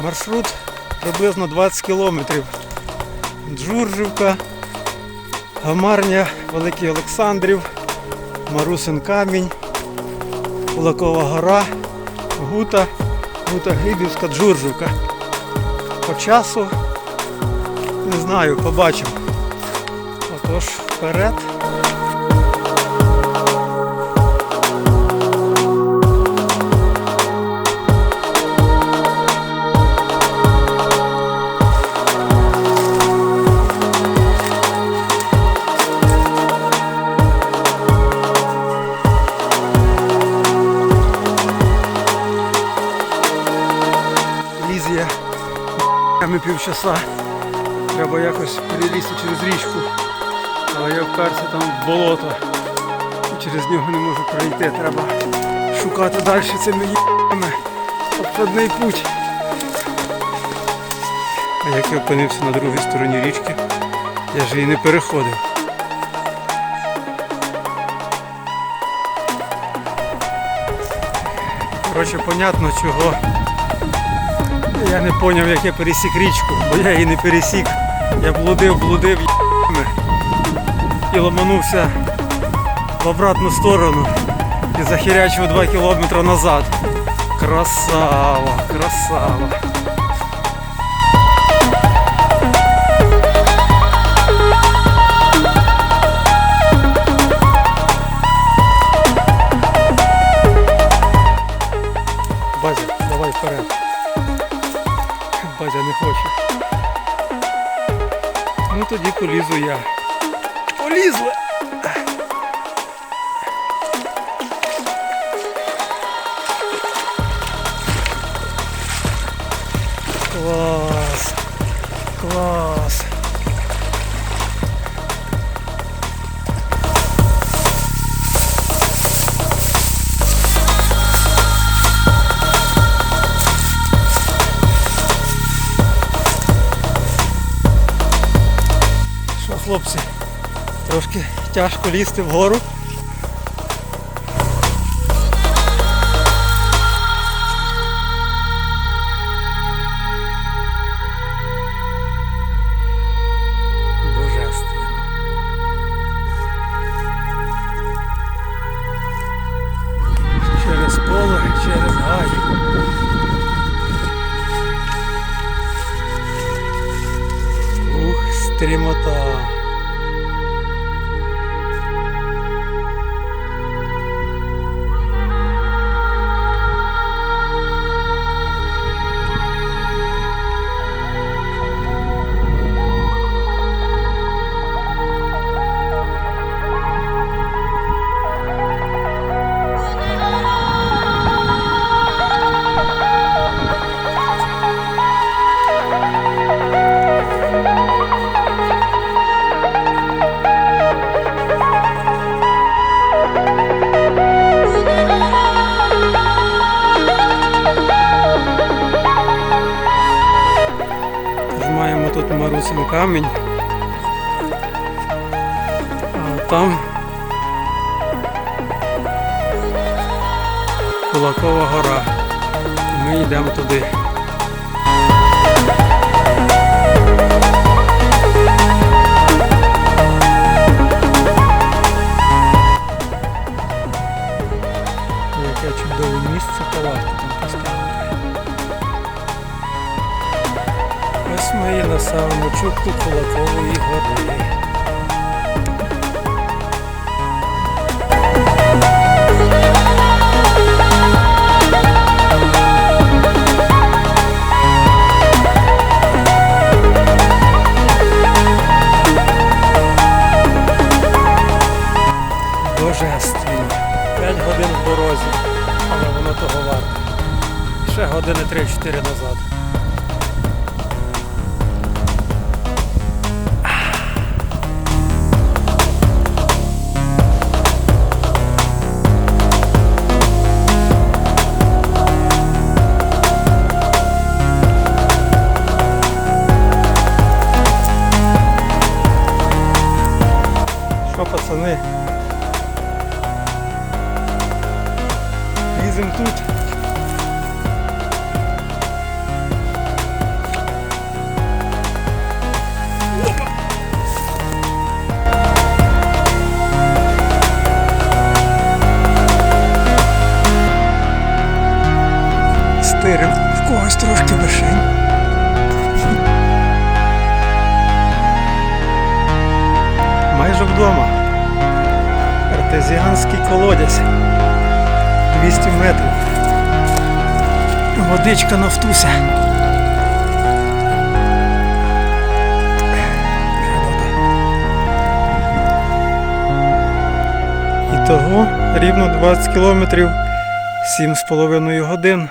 Маршрут приблизно 20 кілометрів. Джуржівка, Гамарня, Великий Олександрів, Марусин камінь, Кулакова гора, Гута, Гута-Глібівська, Джуржівка. По часу не знаю, побачимо. Отож, вперед. Лізія, півчаса. Треба якось перелізти через річку. Але я вперся там в болото. І через нього не можу пройти. Треба шукати далі цими їбами обходний путь. А як я опинився на другій стороні річки, я ж її не переходив. Коротше, понятно чого. Я не зрозумів, як я пересік річку, бо я її не пересік. Я блудив і ломанувся в обратну сторону і захирячив 2 кілометри назад. Красава, красава. Базя, давай вперед. Базя не хоче. Ну тоді полізу я. Полізли! Клас! Клас! Хлопці, трошки тяжко лізти вгору. Божественно. Через поле, через гай. Ух, стрімота. Маємо тут Марусин камінь, а там Кулакова гора. Ми йдемо туди. Яке чудове місце палатку там поставити. Ось ми є на самому чубку Кулакової гори. Божественно. 5 годин в дорозі, але воно того варте. Ще години 3-4 назад. Пацани, лізем тут. 4, в когось трошки вишень. Майже вдома. Артезіанський колодязь. 200 метрів. Водичка Нафтуся. Ітого рівно 20 кілометрів, 7,5 годин.